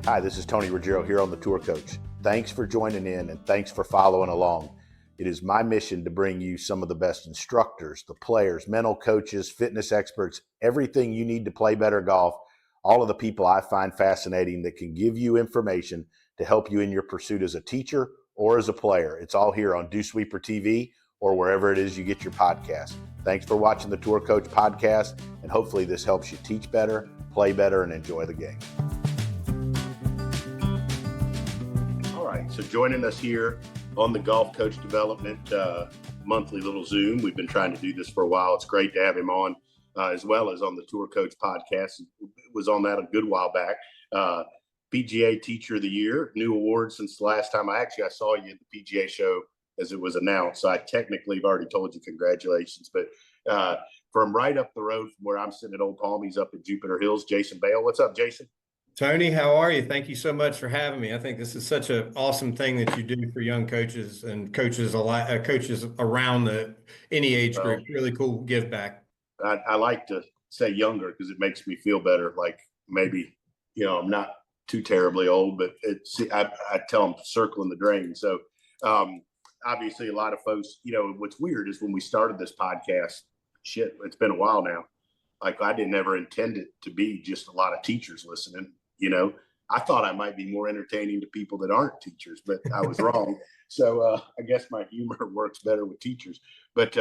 Hi, this is Tony Ruggiero here on the Tour Coach. Thanks for joining in and thanks for following along. It is my mission to bring you some of the best instructors, the players, mental coaches, fitness experts, everything you need to play better golf, all of the people I find fascinating that can give you information to help you in your pursuit as a teacher or as a player. It's all here on DewsweeperTV or wherever it is you get your podcast. Thanks for watching the Tour Coach podcast, and hopefully this helps you teach better, play better, and enjoy the game. All right, so joining us here on the Golf Coach Development monthly little Zoom. We've been trying to do this for a while. It's great to have him on, as well as on the Tour Coach podcast. It was on that a good while back. PGA Teacher of the Year, new award since the last time I saw you at the PGA show as it was announced. So I technically have already told you congratulations. But from right up the road from where I'm sitting at Old Palm, he's up at Jupiter Hills, Jason Baile. What's up, Jason? Tony, how are you? Thank you so much for having me. I think this is such an awesome thing that you do for young coaches and coaches around any age group. Really cool give back. I like to say younger because it makes me feel better. Like maybe, I'm not too terribly old, but I tell them circling the drain. So obviously a lot of folks, what's weird is when we started this podcast, it's been a while now. Like I didn't ever intend it to be just a lot of teachers listening. I thought I might be more entertaining to people that aren't teachers, but I was wrong. So I guess my humor works better with teachers. But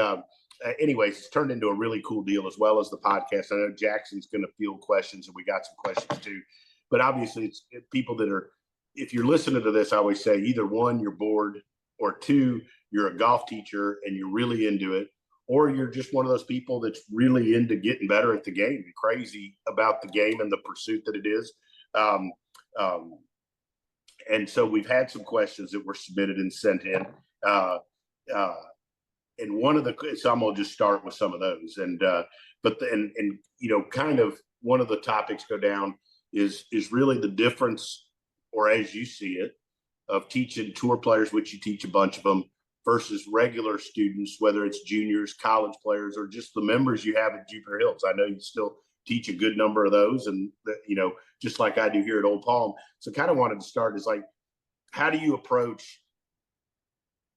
anyways, it's turned into a really cool deal as well as the podcast. I know Jackson's going to field questions, and we got some questions too. But obviously, it's people that are, if you're listening to this, I always say either one, you're bored, or two, you're a golf teacher and you're really into it, or you're just one of those people that's really into getting better at the game, crazy about the game and the pursuit that it is. And so we've had some questions that were submitted and sent in. And one of so I'm going to just start with some of those. Kind of one of the topics go down is really the difference, or as you see it, of teaching tour players, which you teach a bunch of them, versus regular students, whether it's juniors, college players, or just the members you have at Jupiter Hills. I know you still teach a good number of those, and just like I do here at Old Palm. So kind of wanted to start is like, how do you approach?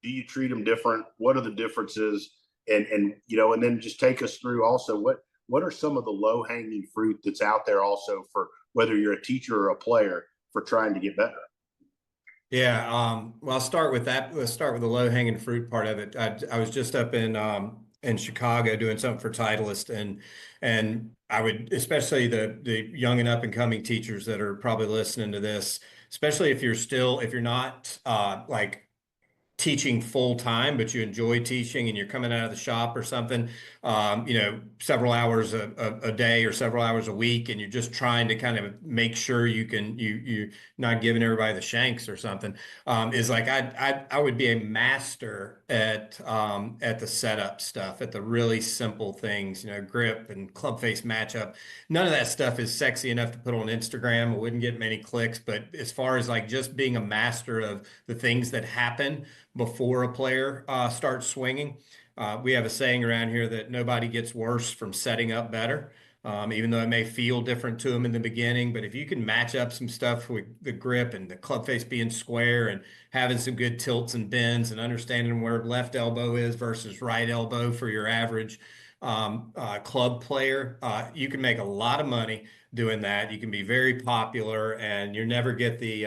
Do you treat them different? What are the differences? And then just take us through also what are some of the low hanging fruit that's out there also for whether you're a teacher or a player for trying to get better. Yeah, well, I'll start with that. Let's start with the low hanging fruit part of it. I was just up in Chicago doing something for Titleist, and I would, especially the young and up and coming teachers that are probably listening to this, especially if you're not like teaching full time, but you enjoy teaching and you're coming out of the shop or something, several hours a day or several hours a week, and you're just trying to kind of make sure you're not giving everybody the shanks or something. Is like I would be a master at the setup stuff, at the really simple things, grip and club face matchup. None of that stuff is sexy enough to put on Instagram. It wouldn't get many clicks, but as far as like just being a master of the things that happen before a player starts swinging. We have a saying around here that nobody gets worse from setting up better, even though it may feel different to them in the beginning. But if you can match up some stuff with the grip and the club face being square and having some good tilts and bends and understanding where left elbow is versus right elbow for your average club player, you can make a lot of money doing that. You can be very popular, and you never get the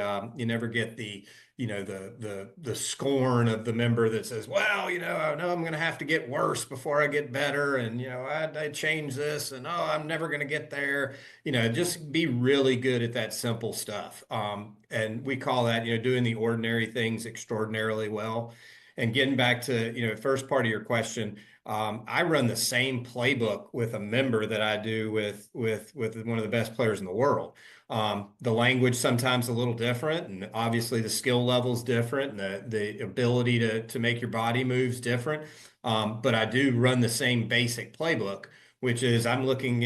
the scorn of the member that says, well, I know I'm going to have to get worse before I get better. And, I changed this and, I'm never going to get there. Just be really good at that simple stuff. And we call that, doing the ordinary things extraordinarily well. And getting back to, first part of your question, I run the same playbook with a member that I do with one of the best players in the world. The language sometimes a little different, and obviously the skill level's different, and the ability to make your body moves different. But I do run the same basic playbook, which is I'm looking,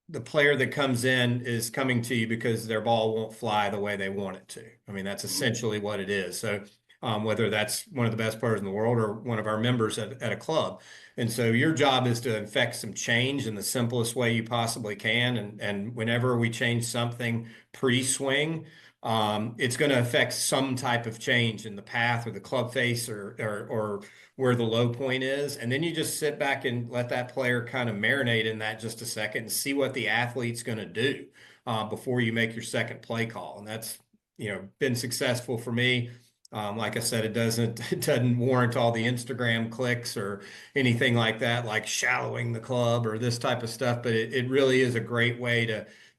the player that comes in is coming to you because their ball won't fly the way they want it to. I mean, that's essentially what it is. So whether that's one of the best players in the world or one of our members at a club. And so your job is to effect some change in the simplest way you possibly can. And whenever we change something pre-swing, it's going to affect some type of change in the path or the club face or where the low point is. And then you just sit back and let that player kind of marinate in that just a second and see what the athlete's going to do before you make your second play call. And that's, been successful for me. Like I said, it doesn't warrant all the Instagram clicks or anything like that, like shallowing the club or this type of stuff. But it really is a great way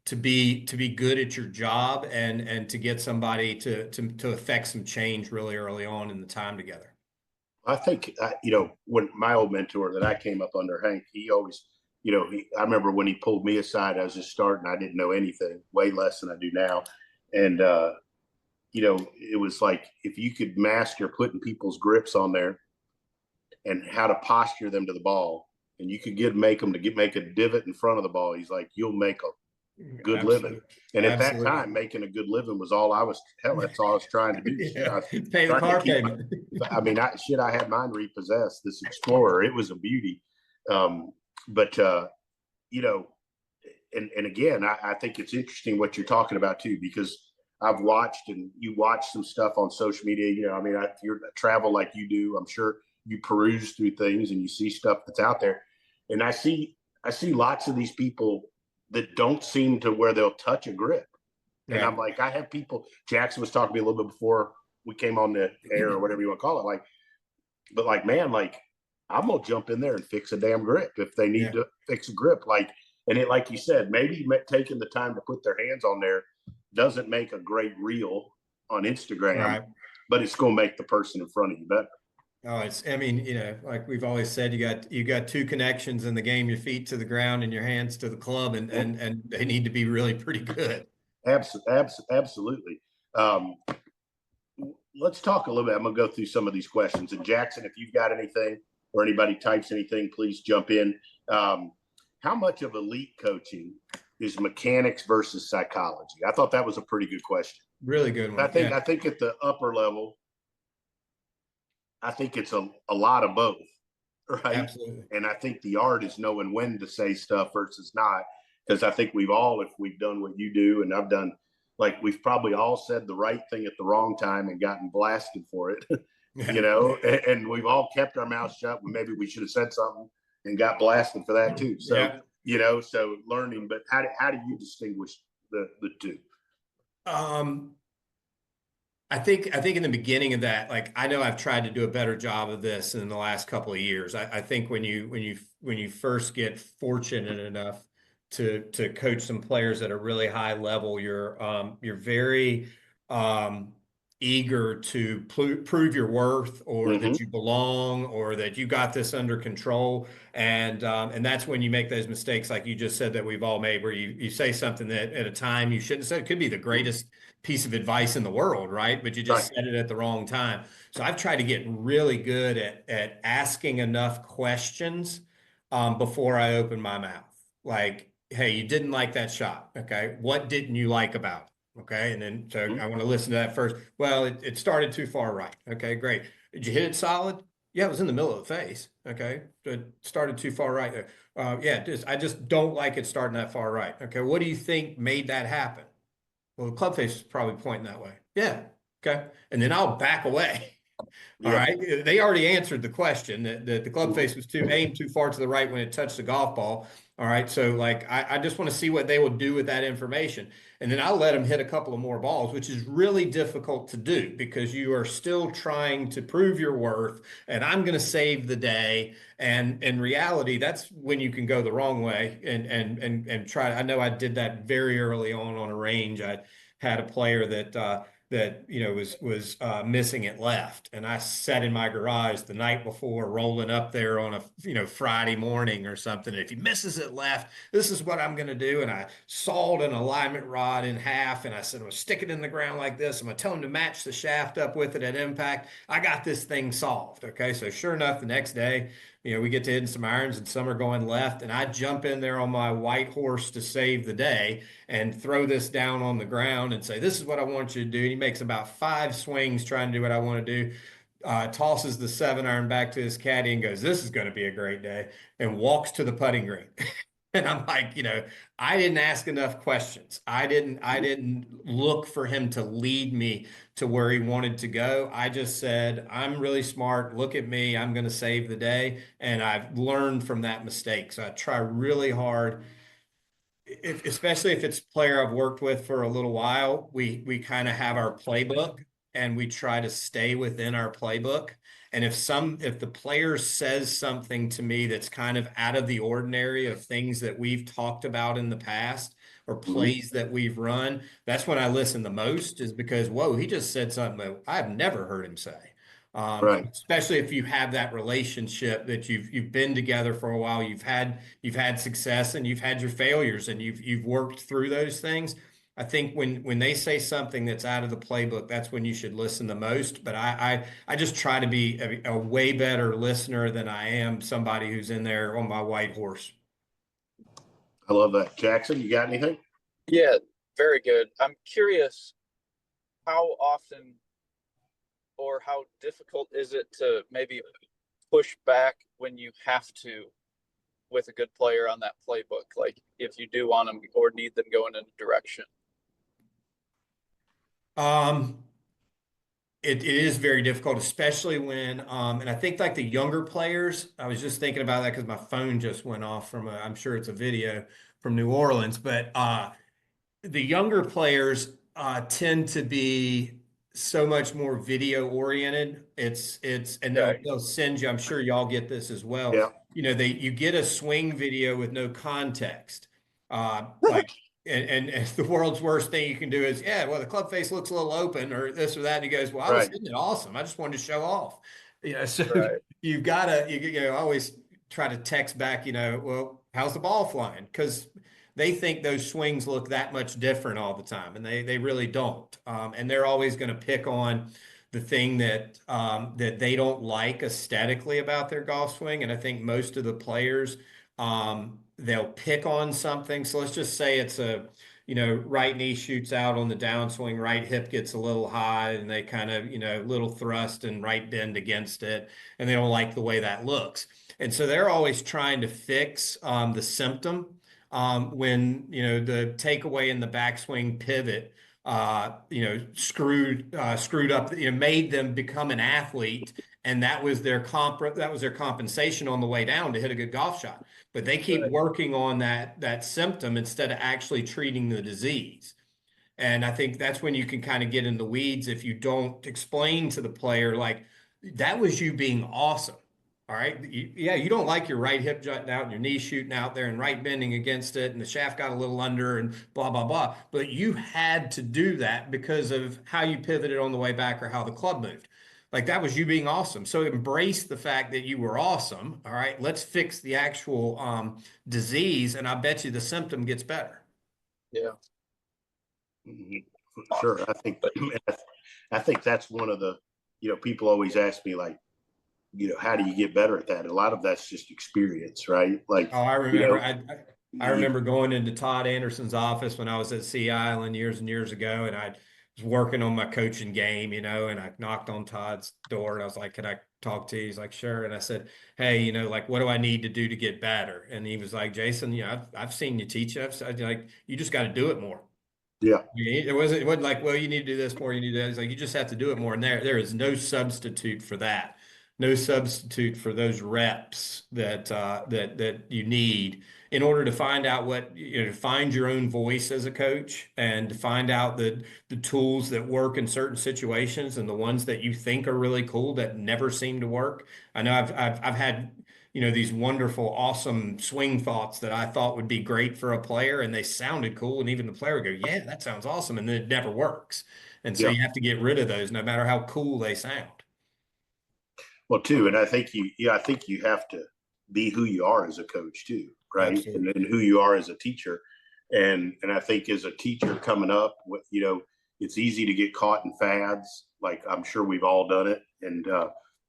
to be good at your job and to get somebody to affect some change really early on in the time together. I think, when my old mentor that I came up under, Hank, he always, I remember when he pulled me aside, I was just starting, I didn't know anything, way less than I do now. And, it was like, if you could master putting people's grips on there and how to posture them to the ball, and you could make a divot in front of the ball, he's like, you'll make a good Absolutely. living. And at Absolutely. that time, making a good living was all that's all I was trying to do. Yeah. Pay the car payment. I had mine repossessed, this Explorer. It was a beauty. And again, I think it's interesting what you're talking about too, because I've watched, and you watch some stuff on social media, if you're travel like you do, I'm sure you peruse through things and you see stuff that's out there. And I see lots of these people that don't seem to where they'll touch a grip. And I'm like, I have people, Jackson was talking to me a little bit before we came on the air or whatever you want to call it. Man, I'm going to jump in there and fix a damn grip if they need to fix a grip. Like you said, maybe taking the time to put their hands on there doesn't make a great reel on Instagram, but it's going to make the person in front of you better. Oh, like we've always said, you got two connections in the game: your feet to the ground and your hands to the club, and they need to be really pretty good. Absolutely. Let's talk a little bit. I'm going to go through some of these questions. And Jackson, if you've got anything or anybody types anything, please jump in. How much of elite coaching is mechanics versus psychology? I thought that was a pretty good question. Really good one. I think at the upper level, I think it's a lot of both, right? Absolutely. And I think the art is knowing when to say stuff versus not, because I think if we've done what you do and I've done, we've probably all said the right thing at the wrong time and gotten blasted for it, and we've all kept our mouths shut when maybe we should have said something and got blasted for that too. So, so learning, but how do you distinguish the two? I think in the beginning of that, I know I've tried to do a better job of this in the last couple of years. I think when you first get fortunate enough to coach some players at a really high level, you're very eager to prove your worth, or that you belong, or that you got this under control. And that's when you make those mistakes, like you just said, that we've all made, where you say something that at a time you shouldn't say. It could be the greatest piece of advice in the world, right? But you just said it at the wrong time. So I've tried to get really good at asking enough questions before I open my mouth. Like, hey, you didn't like that shot. Okay. What didn't you like about it? Okay. And then so I want to listen to that first. Well, it started too far right. Okay, great. Did you hit it solid? Yeah, it was in the middle of the face. Okay. It started too far right. I just don't like it starting that far right. Okay. What do you think made that happen? Well, the club face is probably pointing that way. Yeah. Okay. And then I'll back away. All right. They already answered the question that the club face was aimed too far to the right when it touched the golf ball. All right. So I just want to see what they will do with that information. And then I'll let them hit a couple of more balls, which is really difficult to do because you are still trying to prove your worth, and I'm going to save the day. And in reality, that's when you can go the wrong way and try. I know I did that very early on a range. I had a player that was missing it left, and I sat in my garage the night before, rolling up there on a Friday morning or something. And if he misses it left, this is what I'm going to do. And I sawed an alignment rod in half, and I said, "Well, stick it in the ground like this. I'm going to tell him to match the shaft up with it at impact. I got this thing solved." Okay, so sure enough, the next day, we get to hitting some irons and some are going left, and I jump in there on my white horse to save the day and throw this down on the ground and say, this is what I want you to do. And he makes about 5 swings trying to do what I want to do. Tosses the 7-iron back to his caddy and goes, this is going to be a great day, and walks to the putting green. And I'm like, I didn't ask enough questions. I didn't look for him to lead me to where he wanted to go. I just said, I'm really smart. Look at me. I'm going to save the day. And I've learned from that mistake. So I try really hard, especially if it's a player I've worked with for a little while. We kind of have our playbook and we try to stay within our playbook. And if the player says something to me that's kind of out of the ordinary of things that we've talked about in the past or plays that we've run, that's when I listen the most, is because, whoa, he just said something that I've never heard him say. Right. Especially if you have that relationship that you've been together for a while, you've had success and you've had your failures and you've worked through those things. I think when they say something that's out of the playbook, that's when you should listen the most. But I just try to be a way better listener than I am somebody who's in there on my white horse. I love that. Jackson, you got anything? Yeah, very good. I'm curious, how often or how difficult is it to maybe push back when you have to with a good player on that playbook? Like if you do want them or need them going in a direction. It is very difficult, especially when, and I think like the younger players, I was just thinking about that because my phone just went off from I'm sure it's a video from New Orleans, but the younger players tend to be so much more video oriented. And they'll send you, I'm sure y'all get this as well. Yeah. You get a swing video with no context. Like, and the world's worst thing you can do is, yeah, well, the club face looks a little open or this or that. And he goes, well, I was hitting it awesome. I just wanted to show off. So you've got to, always try to text back, well, how's the ball flying? Because they think those swings look that much different all the time, and they really don't. And they're always going to pick on the thing that that they don't like aesthetically about their golf swing. And I think most of the players, they'll pick on something. So let's just say it's right knee shoots out on the downswing, right hip gets a little high, and they kind of, little thrust and right bend against it, and they don't like the way that looks. And so they're always trying to fix the symptom. When the takeaway in the backswing pivot screwed up, made them become an athlete, and that was their compensation on the way down to hit a good golf shot. But they keep working on that symptom instead of actually treating the disease. And I think that's when you can kind of get in the weeds if you don't explain to the player, like, that was you being awesome. All right. You don't like your right hip jutting out and your knee shooting out there and right bending against it and the shaft got a little under and blah, blah, blah. But you had to do that because of how you pivoted on the way back or how the club moved. Like, that was you being awesome. So embrace the fact that you were awesome. All right. Let's fix the actual disease. And I bet you the symptom gets better. Yeah. Sure. I think that's one of the, people always ask me, like, how do you get better at that? A lot of that's just experience, right? Like, I remember, I remember going into Todd Anderson's office when I was at Sea Island years and years ago, and I was working on my coaching game, and I knocked on Todd's door and I was like, "Can I talk to you?" He's like, "Sure." And I said, "Hey, like, what do I need to do to get better?" And he was like, "Jason, I've seen you teach. Like, you just got to do it more." Yeah. It wasn't like, well, you need to do this more, you need to do that. It's like, you just have to do it more. And there is no substitute for that. No substitute for those reps that you need in order to find out to find your own voice as a coach and to find out the tools that work in certain situations and the ones that you think are really cool that never seem to work. I know I've had these wonderful, awesome swing thoughts that I thought would be great for a player, and they sounded cool, and even the player would go, "Yeah, that sounds awesome," and then it never works. And so you have to get rid of those, no matter how cool they sound. Well, too, and I think you have to be who you are as a coach too, right? And who you are as a teacher, and I think as a teacher coming up, it's easy to get caught in fads. Like, I'm sure we've all done it, and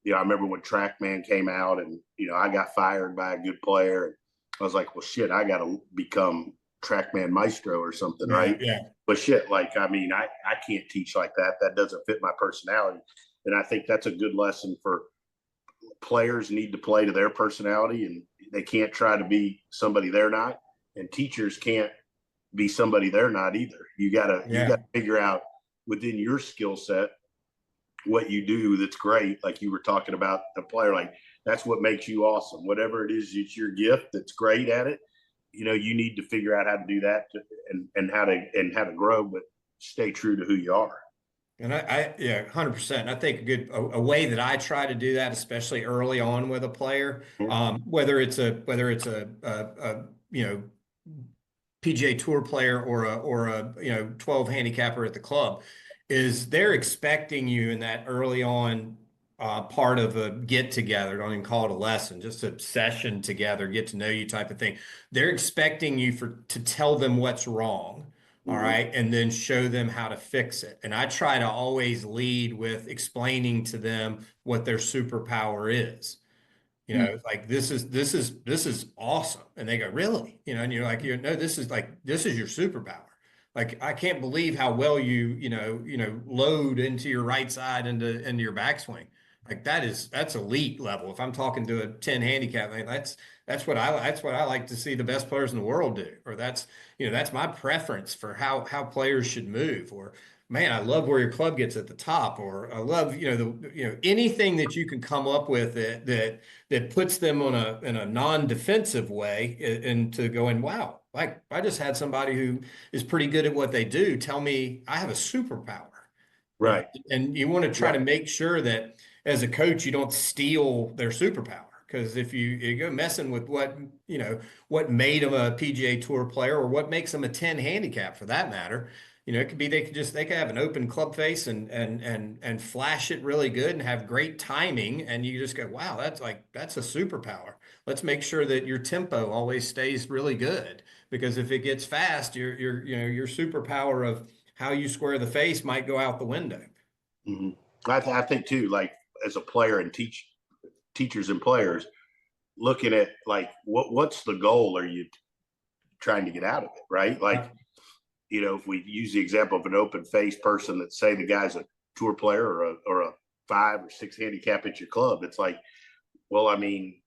you know, I remember when TrackMan came out and, you know, I got fired by a good player. And I was like, well, shit, I got to become TrackMan maestro or something, Yeah, right? yeah. But shit, like, I mean, I can't teach like that. That doesn't fit my personality. And I think that's a good lesson for players need to play to their personality, and they can't try to be somebody they're not. And teachers can't be somebody they're not either. You gotta figure out within your skill set what you do that's great. Like you were talking about the player, like that's what makes you awesome. Whatever it is, it's your gift that's great at it. You know, you need to figure out how to do that and how to grow, but stay true to who you are. And yeah, 100%. I think a way that I try to do that, especially early on with a player, whether it's a you know, PGA Tour player or a you know 12 handicapper at the club, is they're expecting you in that early on part of a get together. Don't even call it a lesson, just a session together, get to know you type of thing. They're expecting you to tell them what's wrong. All right. And then show them how to fix it. And I try to always lead with explaining to them what their superpower is. You know, like this is awesome. And they go, really? You know, and you're like, no, this is your superpower. Like, I can't believe how well you load into your right side into your backswing. Like that's elite level. If I'm talking to a 10 handicap, like that's what I like to see the best players in the world do. Or that's my preference for how players should move. Or man, I love where your club gets at the top. Or I love, anything that you can come up with that puts them in a non-defensive way into going, wow, like I just had somebody who is pretty good at what they do tell me I have a superpower. Right. And you want to try to make sure that as a coach, you don't steal their superpower. Because if you go messing with what made them a PGA Tour player or what makes them a 10 handicap for that matter, it could be they could have an open club face and flash it really good and have great timing, and you just go, wow, that's a superpower. Let's make sure that your tempo always stays really good, because if it gets fast, your superpower of how you square the face might go out the window. Mm-hmm. I think too, like as a player and teachers and players, looking at like what's the goal are you trying to get out of it, right? Like, if we use the example of an open face person that say the guy's a tour player or a 5 or 6 handicap at your club, it's like, well, I mean,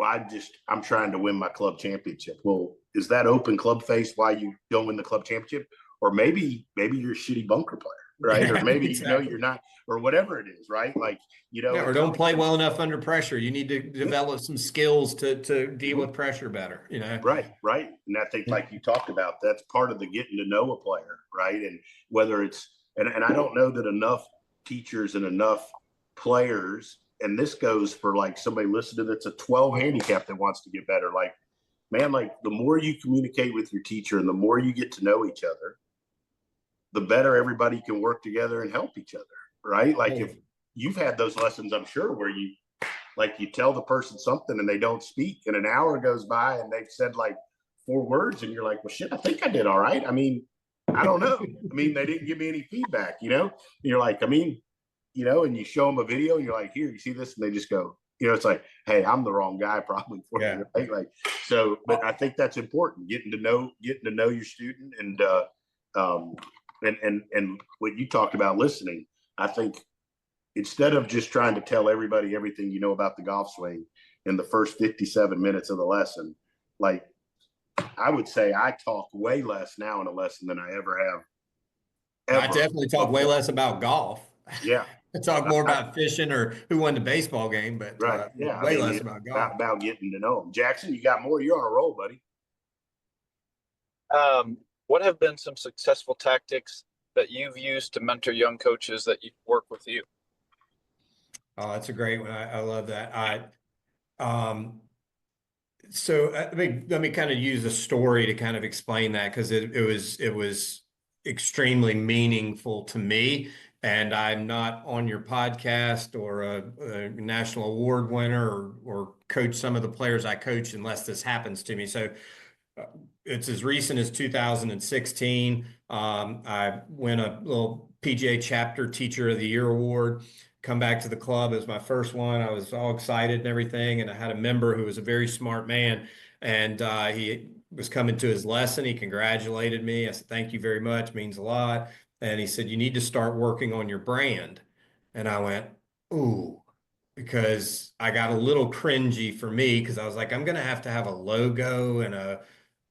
I'm trying to win my club championship. Well, is that open club face why you don't win the club championship? Or maybe you're a shitty bunker player, right? Yeah, or maybe exactly. you're not, or whatever it is, right? Like, or don't play well enough under pressure. You need to develop some skills to deal with pressure better, Right. And I think, like you talked about, that's part of the getting to know a player, right? And whether it's, and I don't know that enough teachers and enough players, and this goes for like somebody listening that's a 12 handicap that wants to get better. Like, man, like the more you communicate with your teacher and the more you get to know each other, the better everybody can work together and help each other, right? Like if you've had those lessons, I'm sure, where you tell the person something and they don't speak, and an hour goes by and they've said like 4 words, and you're like, well, shit, I think I did all right. I mean, I don't know. I mean, they didn't give me any feedback, And you're like, I mean, and you show them a video and you're like, here, you see this? And they just go, it's like, hey, I'm the wrong guy probably for you. Right? Like, so, but I think that's important, getting to know your student and what you talked about, listening. I think instead of just trying to tell everybody everything you know about the golf swing in the first 57 minutes of the lesson, like I would say I talk way less now in a lesson than I ever have. I definitely talk way less about golf. Yeah. I talk more about fishing or who won the baseball game, but right. Yeah. way less about golf. About getting to know them. Jackson, you got more? You're on a roll, buddy. What have been some successful tactics that you've used to mentor young coaches that you work with you? Oh, that's a great one. I love that. So let me kind of use a story to kind of explain that, because it was extremely meaningful to me. And I'm not on your podcast or a national award winner or coach some of the players I coach unless this happens to me. So it's as recent as 2016. I win a little PGA Chapter Teacher of the Year award. come back to the club. It was my first one. I was all excited and everything. And I had a member who was a very smart man, and he was coming to his lesson. He congratulated me. I said, "Thank you very much, means a lot." And he said, "You need to start working on your brand." And I went, "Ooh," because I got a little cringy for me, because I was like, I'm going to have a logo and a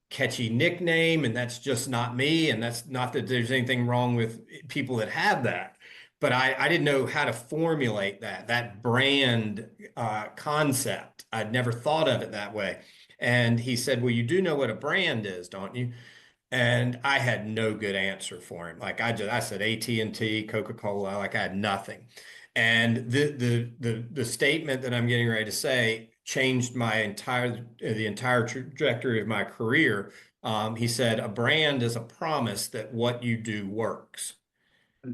catchy nickname, and that's just not me. And that's not that there's anything wrong with people that have that, but I didn't know how to formulate that brand concept. I'd never thought of it that way. And he said, "Well, you do know what a brand is, don't you?" And I had no good answer for him. Like I said AT&T, Coca-Cola, like I had nothing. And the statement that I'm getting ready to say changed the entire trajectory of my career. He said, "A brand is a promise that what you do works."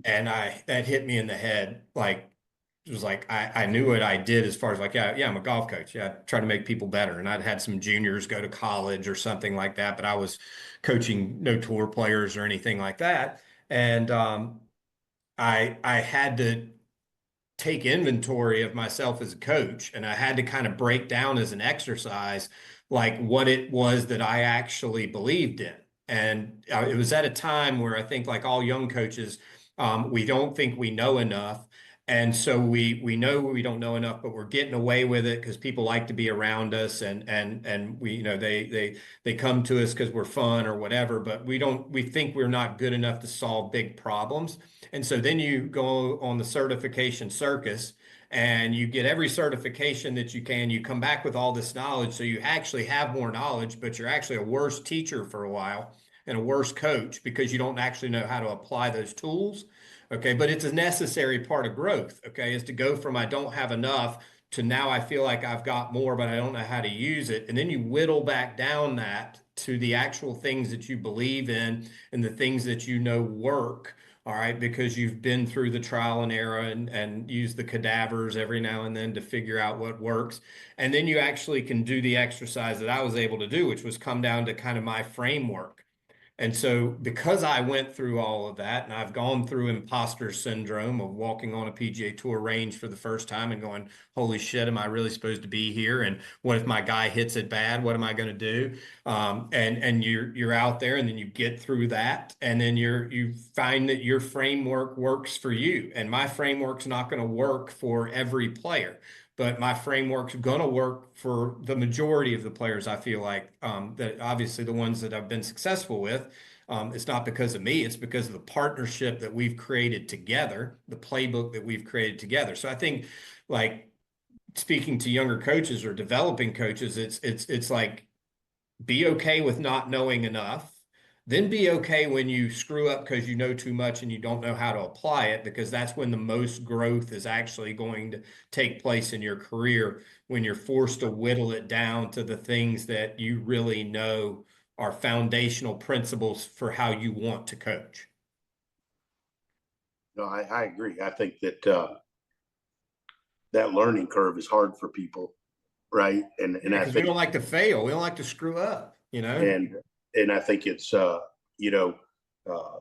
And that hit me in the head. Like, it was like I knew what I did, as far as like, yeah, I'm a golf coach. Yeah, I try to make people better. And I'd had some juniors go to college or something like that, but I was coaching no tour players or anything like that. And I had to take inventory of myself as a coach, and I had to kind of break down as an exercise like what it was that I actually believed in. And it was at a time where I think, like all young coaches, we don't think we know enough. And so we know we don't know enough, but we're getting away with it because people like to be around us, and we, they come to us because we're fun or whatever, but we think we're not good enough to solve big problems. And so then you go on the certification circus, and you get every certification that you can. You come back with all this knowledge. So you actually have more knowledge, but you're actually a worse teacher for a while and a worse coach, because you don't actually know how to apply those tools. Okay. But it's a necessary part of growth. Okay. Is to go from I don't have enough to now I feel like I've got more, but I don't know how to use it. And then you whittle back down that to the actual things that you believe in and the things that you know work. All right, because you've been through the trial and error, and use the cadavers every now and then to figure out what works. And then you actually can do the exercise that I was able to do, which was come down to kind of my framework. And so, because I went through all of that, and I've gone through imposter syndrome of walking on a PGA Tour range for the first time and going, "Holy shit, am I really supposed to be here? And what if my guy hits it bad? What am I going to do?" And you're out there, and then you get through that, and then you find that your framework works for you. And my framework's not going to work for every player, but my framework's going to work for the majority of the players. I feel like, that obviously the ones that I've been successful with, it's not because of me, it's because of the partnership that we've created together, the playbook that we've created together. So I think, like, speaking to younger coaches or developing coaches, it's like, be okay with not knowing enough. Then be okay when you screw up because you know too much and you don't know how to apply it, because that's when the most growth is actually going to take place in your career, when you're forced to whittle it down to the things that you really know are foundational principles for how you want to coach. No, I agree. I think that that learning curve is hard for people, right? And I Because we think don't like to fail. We don't like to screw up, you know? and I think it's you know uh,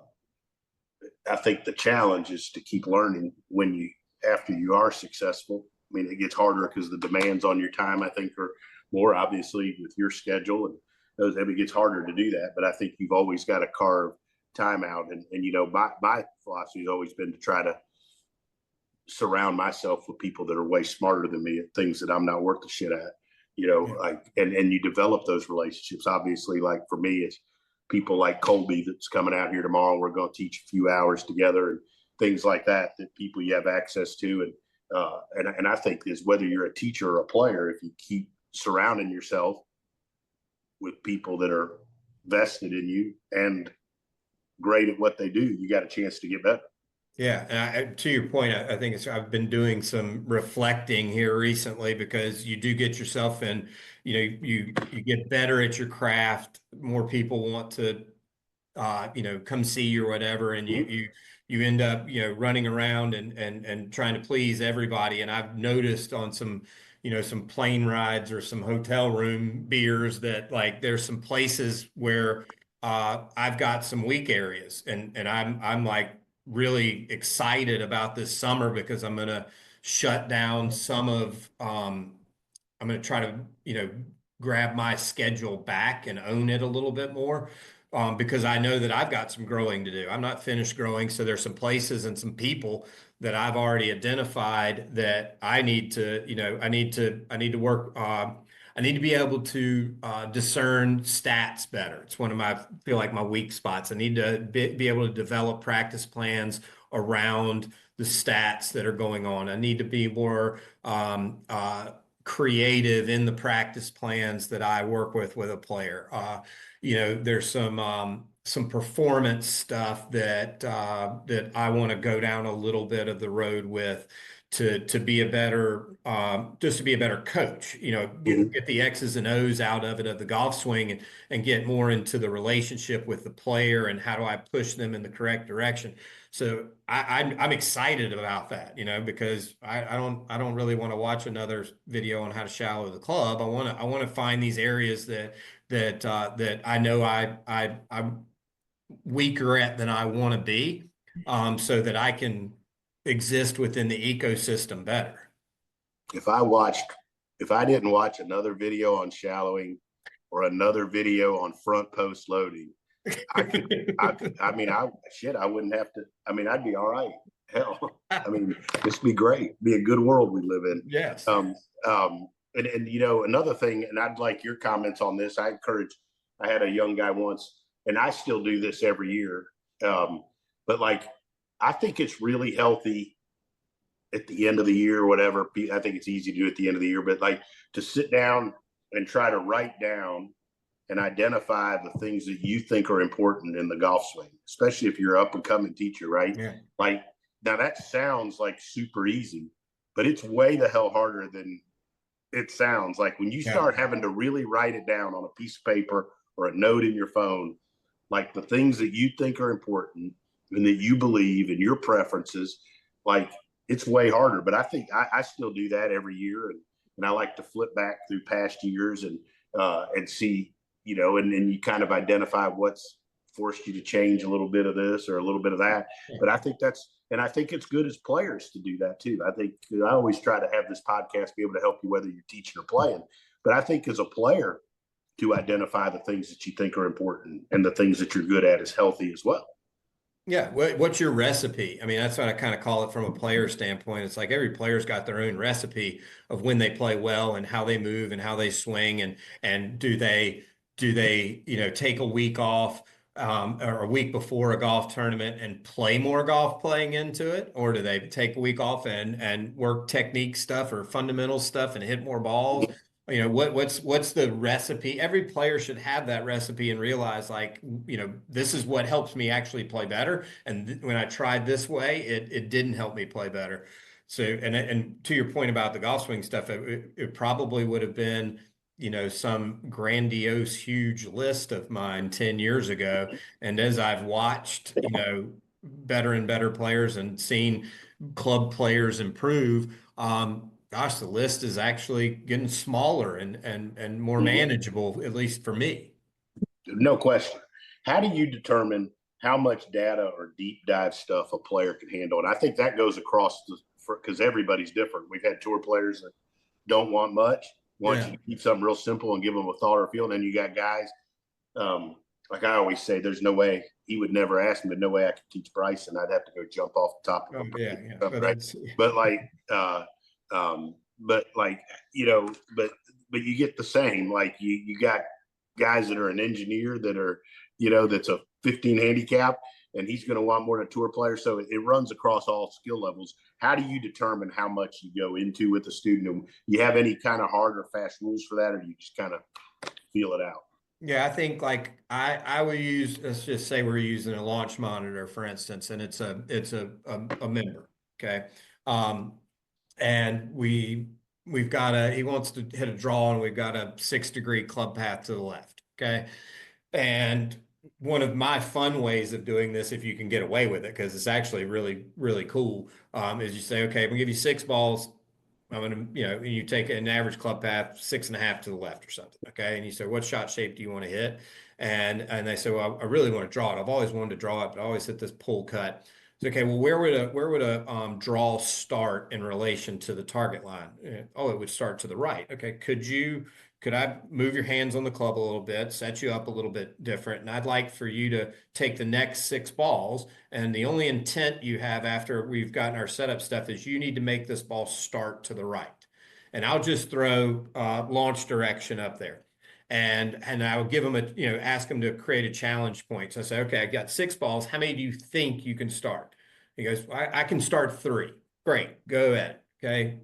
I think the challenge is to keep learning when you after you are successful. I mean, it gets harder because the demands on your time, I think, are more, obviously, with your schedule, and those, it gets harder to do that. But I think you've always got to carve time out, and my philosophy has always been to try to surround myself with people that are way smarter than me at things that I'm not worth the shit at. Like, and you develop those relationships. Obviously, like for me, it's people like Colby that's coming out here tomorrow. We're going to teach a few hours together and things like that people you have access to. And I think is whether you're a teacher or a player, if you keep surrounding yourself with people that are vested in you and great at what they do, you got a chance to get better. Yeah, and to your point, I think I've been doing some reflecting here recently, because you do get yourself in, you get better at your craft. More people want to, come see you or whatever, and you end up, running around and trying to please everybody. And I've noticed on some, some plane rides or some hotel room beers that, like, there's some places where I've got some weak areas, and I'm like really excited about this summer because I'm going to shut down some of, I'm going to try to, grab my schedule back and own it a little bit more. Because I know that I've got some growing to do. I'm not finished growing. So there's some places and some people that I've already identified that I need to, I need to work, I need to be able to discern stats better. It's one of my, feel like my weak spots. I need to be able to develop practice plans around the stats that are going on. I need to be more creative in the practice plans that I work with a player. There's some performance stuff that that I want to go down a little bit of the road with to be a better just to be a better coach. Get the X's and O's out of it of the golf swing and get more into the relationship with the player and how do I push them in the correct direction. So I'm excited about that, because I don't really want to watch another video on how to shallow the club. I want to find these areas that I know I'm weaker at than I want to be, so that I can exist within the ecosystem better. If I didn't watch another video on shallowing or another video on front post loading, I wouldn't have to. I'd be all right. Hell, this would be great. Be a good world we live in. Yes. And another thing, and I'd like your comments on this. I had a young guy once, and I still do this every year. But like, I think it's really healthy at the end of the year or whatever. I think it's easy to do at the end of the year, but like to sit down and try to write down and identify the things that you think are important in the golf swing, especially if you're an up and coming teacher, right? Yeah. Like, now that sounds like super easy, but it's way the hell harder than it sounds. Like when you start having to really write it down on a piece of paper or a note in your phone, like the things that you think are important and that you believe in your preferences, like it's way harder. But I think I still do that every year. And I like to flip back through past years and see, and then you kind of identify what's forced you to change a little bit of this or a little bit of that. But I think I think it's good as players to do that too. I think I always try to have this podcast be able to help you whether you're teaching or playing. But I think as a player, to identify the things that you think are important and the things that you're good at is healthy as well. Yeah. What's your recipe? That's what I kind of call it from a player standpoint. It's like every player's got their own recipe of when they play well and how they move and how they swing. And do they, take a week off or a week before a golf tournament and play more golf playing into it? Or do they take a week off and work technique stuff or fundamental stuff and hit more balls? What's the recipe? Every player should have that recipe and realize like, this is what helps me actually play better. And when I tried this way, it didn't help me play better. So, and to your point about the golf swing stuff, it probably would have been, some grandiose, huge list of mine 10 years ago. And as I've watched, better and better players and seen club players improve, gosh, the list is actually getting smaller and more manageable, at least for me. No question. How do you determine how much data or deep dive stuff a player can handle? And I think that goes across because everybody's different. We've had tour players that don't want much, want you to keep something real simple and give them a thought or feel. And then you got guys, like I always say, there's no way he would never ask me, but no way I could teach Bryson. I'd have to go jump off the top of him. But you get the same. Like you got guys that are an engineer that are, that's a 15 handicap, and he's going to want more than a tour player. So it runs across all skill levels. How do you determine how much you go into with a student? And you have any kind of hard or fast rules for that, or do you just kind of feel it out? Yeah, I think like I would use, let's just say we're using a launch monitor, for instance, and it's a member. Okay. And we've got he wants to hit a draw and we've got a 6-degree club path to the left. Okay. And one of my fun ways of doing this, if you can get away with it, because it's actually really, really cool, is you say, okay, I'm gonna give you 6 balls. I'm going to, you take an average club path, 6.5 to the left or something. Okay. And you say, what shot shape do you want to hit? And they say, well, I really want to draw it. I've always wanted to draw it, but I always hit this pull cut. So, okay, well, where would a draw start in relation to the target line? Oh, it would start to the right. Okay, could I move your hands on the club a little bit, set you up a little bit different? And I'd like for you to take the next 6 balls. And the only intent you have after we've gotten our setup stuff is you need to make this ball start to the right. And I'll just throw launch direction up there. And I would give them ask them to create a challenge point. So I say, okay, I got 6 balls. How many do you think you can start? He goes, I can start 3. Great, go ahead. Okay.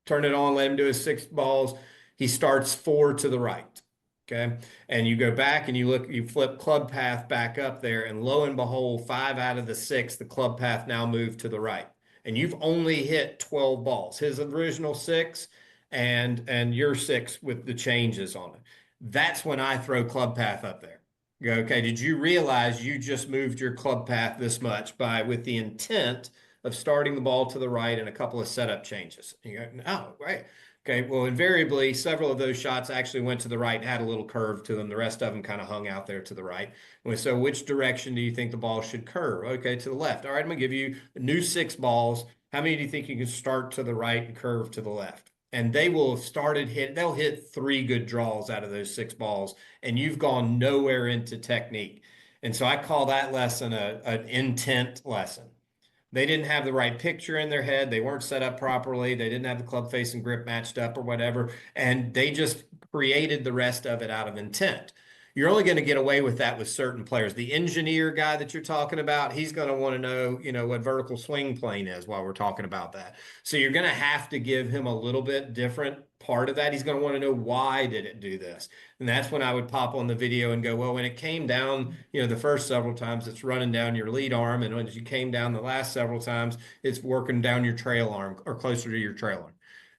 Turn it on, let him do his 6 balls. He starts 4 to the right. Okay. And you go back and you flip club path back up there, and lo and behold, 5 out of the 6, the club path now moved to the right. And you've only hit 12 balls. His original 6 and your 6 with the changes on it. That's when I throw club path up there. You go, okay, did you realize you just moved your club path this much with the intent of starting the ball to the right and a couple of setup changes? And you go, no, right. Okay, well, invariably, several of those shots actually went to the right and had a little curve to them. The rest of them kind of hung out there to the right. So which direction do you think the ball should curve? Okay, to the left. All right, I'm going to give you a new 6 balls. How many do you think you can start to the right and curve to the left? And they will have they'll hit 3 good draws out of those 6 balls, and you've gone nowhere into technique. And so I call that lesson an intent lesson. They didn't have the right picture in their head. They weren't set up properly. They didn't have the club face and grip matched up or whatever. And they just created the rest of it out of intent. You're only going to get away with that with certain players. The engineer guy that you're talking about, he's going to want to know, what vertical swing plane is while we're talking about that. So you're going to have to give him a little bit different part of that. He's going to want to know, why did it do this? And that's when I would pop on the video and go, well, when it came down, the first several times, it's running down your lead arm. And when you came down the last several times, it's working down your trail arm or closer to your trail arm.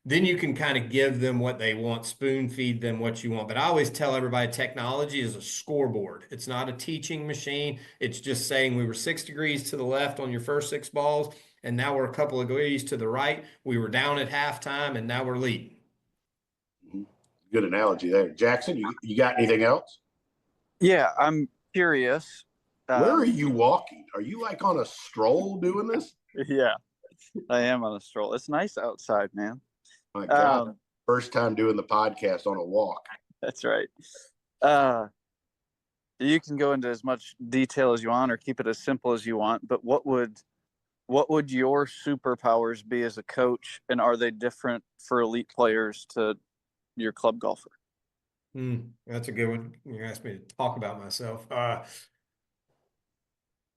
Then you can kind of give them what they want, spoon feed them what you want. But I always tell everybody, technology is a scoreboard. It's not a teaching machine. It's just saying we were 6 degrees to the left on your first 6 balls, and now we're a couple of degrees to the right. We were down at halftime, and now we're leading. Good analogy there. Jackson, you got anything else? Yeah, I'm curious. Where are you walking? Are you like on a stroll doing this? Yeah, I am on a stroll. It's nice outside, man. My God, first time doing the podcast on a walk. That's right. You can go into as much detail as you want or keep it as simple as you want, but what would your superpowers be as a coach, and are they different for elite players to your club golfer? That's a good one. You asked me to talk about myself.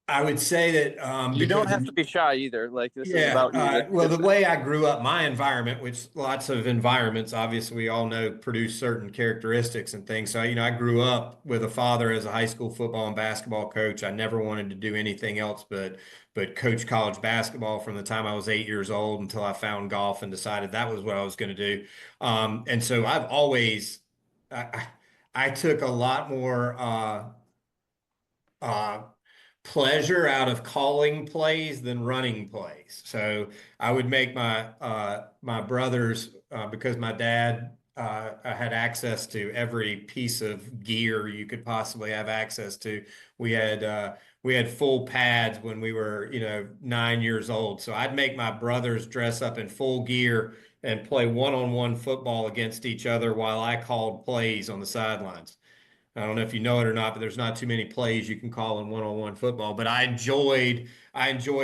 I would say that you don't have to be shy either. Like, this is about you. Well, the way I grew up, my environment, which lots of environments, obviously we all know, produce certain characteristics and things. So, I grew up with a father as a high school football and basketball coach. I never wanted to do anything else but coach college basketball from the time I was 8 years old until I found golf and decided that was what I was going to do. And so I've always, I took a lot more pleasure out of calling plays than running plays. So I would make my brothers, because my dad had access to every piece of gear you could possibly have access to. We had full pads when we were 9 years old. So I'd make my brothers dress up in full gear and play one-on-one football against each other while I called plays on the sidelines. I don't know if you know it or not, but there's not too many plays you can call in one-on-one football. But I enjoyed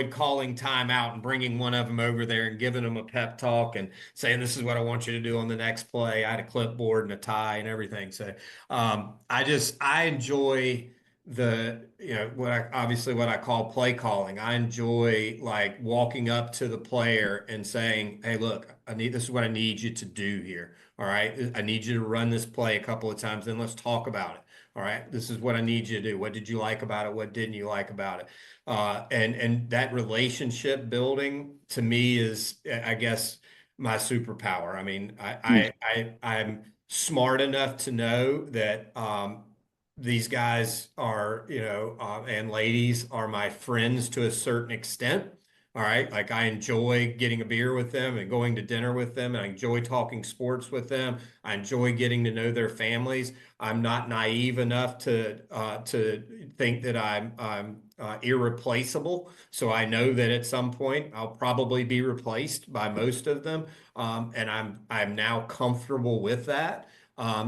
calling timeout and bringing one of them over there and giving them a pep talk and saying, this is what I want you to do on the next play. I had a clipboard and a tie and everything. So I enjoy what I call play calling. I enjoy like walking up to the player and saying, hey, look, this is what I need you to do here. All right. I need you to run this play a couple of times. Then let's talk about it. All right. This is what I need you to do. What did you like about it? What didn't you like about it? And that relationship building to me is, I guess, my superpower. I mean, I'm smart enough to know that these guys are, and ladies are my friends to a certain extent. All right. Like I enjoy getting a beer with them and going to dinner with them. And I enjoy talking sports with them. I enjoy getting to know their families. I'm not naive enough to think that I'm irreplaceable. So I know that at some point I'll probably be replaced by most of them. And I'm now comfortable with that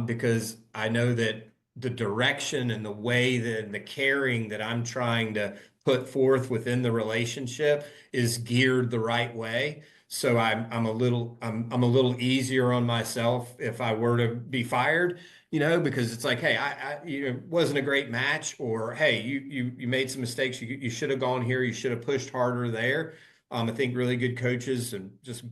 because I know that the direction and the way that and the caring that I'm trying to put forth within the relationship is geared the right way. So I'm a little easier on myself if I were to be fired, because it's like, hey, it wasn't a great match, or hey, you made some mistakes. You should have gone here. You should have pushed harder there. I think really good coaches and just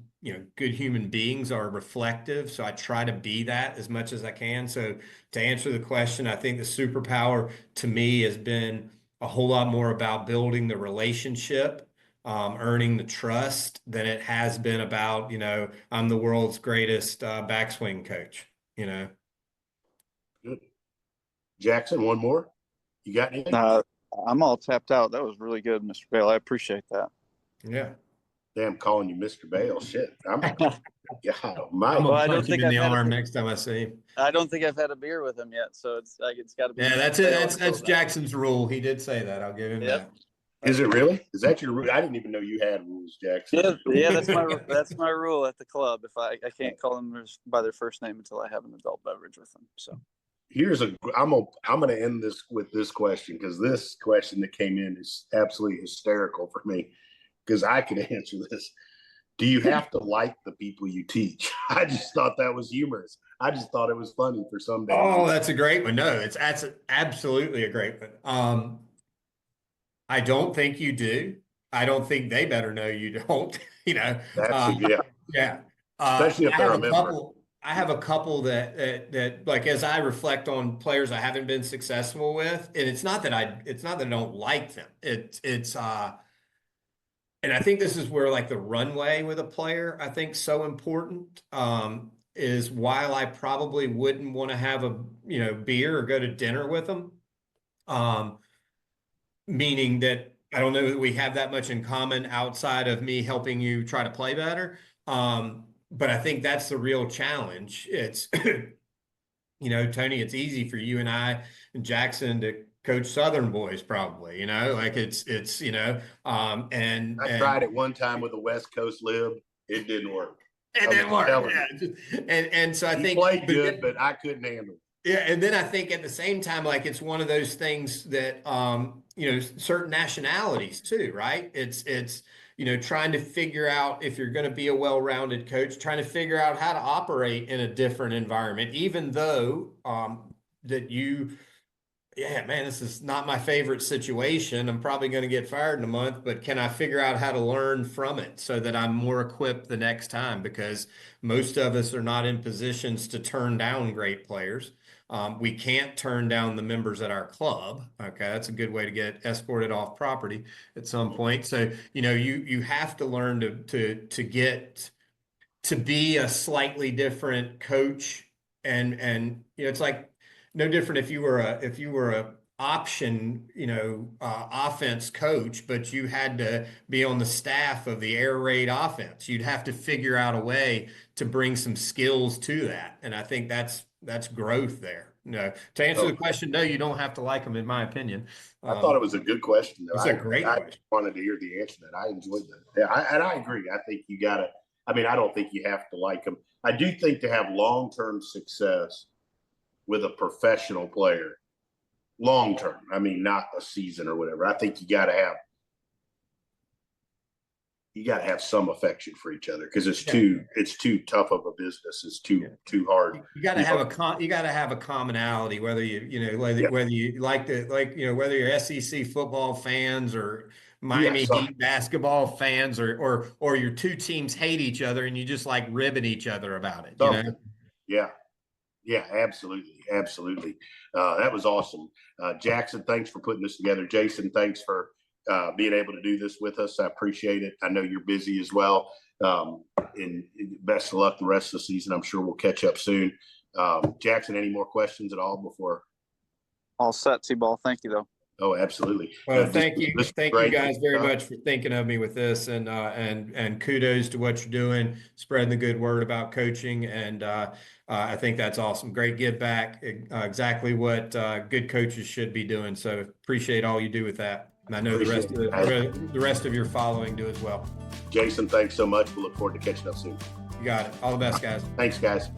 good human beings are reflective. So I try to be that as much as I can. So to answer the question, I think the superpower to me has been a whole lot more about building the relationship, earning the trust than it has been about, I'm the world's greatest backswing coach. Good. Jackson, one more. You got anything? I'm all tapped out. That was really good, Mr. Baile. I appreciate that. Yeah. Damn, calling you Mr. Baile. Shit. I'm God almighty. I'm Well, gonna I don't punch him think in I've the had a arm beer. next time I see him. I don't think I've had a beer with him yet, so it's got to be. Yeah, Mr. that's it. Baile That's until then. Jackson's rule. He did say that. I'll give him Yep. that. Is it really? Is that your rule? I didn't even know you had rules, Jackson. Yeah, that's my rule at the club. If I can't call them by their first name until I have an adult beverage with them. So I'm gonna end this with this question, because this question that came in is absolutely hysterical for me, because I could answer this. Do you have to like the people you teach? I just thought that was humorous. I just thought it was funny for some days. Oh, that's a great one. No, that's absolutely a great one. I don't think you do. I don't think they better know you don't. Yeah. Especially if they're a member. I have a couple that like, as I reflect on players I haven't been successful with, and it's not that I don't like them. And I think this is where like the runway with a player, I think, so important. Is while I probably wouldn't want to have a beer or go to dinner with them, meaning that I don't know that we have that much in common outside of me helping you try to play better. But I think that's the real challenge. It's, Tony, it's easy for you and I and Jackson to coach Southern boys, probably, like it's, and I tried it one time with a West Coast lib. It didn't work. It didn't work. Yeah. And so I he think played good, but I couldn't handle it. Yeah, and then I think at the same time, like it's one of those things that certain nationalities too, right? It's trying to figure out, if you're going to be a well-rounded coach, trying to figure out how to operate in a different environment, even though yeah, man, this is not my favorite situation. I'm probably going to get fired in a month, but can I figure out how to learn from it so that I'm more equipped the next time? Because most of us are not in positions to turn down great players. We can't turn down the members at our club. Okay, that's a good way to get escorted off property at some point. So, you have to learn to get to be a slightly different coach, and it's like no different if you were a option offense coach, but you had to be on the staff of the air raid offense. You'd have to figure out a way to bring some skills to that, and I think that's growth there. To answer the question, no, you don't have to like them, in my opinion. I thought it was a good question, though. It's a great question. I wanted to hear the answer to that. I enjoyed that. Yeah, I agree. I think you gotta. I mean, I don't think you have to like them. I do think to have long-term success with a professional player, long-term, I mean, not a season or whatever, I think you got to have some affection for each other, because it's too tough of a business. It's too hard. You got to have a commonality, whether whether you whether you're SEC football fans or Miami Heat basketball fans, or your two teams hate each other and you just like ribbing each other about it. Yeah, absolutely. That was awesome. Jackson, thanks for putting this together. Jason, thanks for being able to do this with us. I appreciate it. I know you're busy as well. And best of luck the rest of the season. I'm sure we'll catch up soon. Jackson, any more questions at all before? All set, T-Ball. Thank you, though. Oh, absolutely. Well, Yeah, thank you. this is Thank you great. guys very much for thinking of me with this, and kudos to what you're doing, spreading the good word about coaching. And I think that's awesome. Great give back, exactly what good coaches should be doing. So appreciate all you do with that. And I know the rest of your following do as well. Jason, thanks so much. We'll look forward to catching up soon. You got it. All the best, guys. Thanks, guys.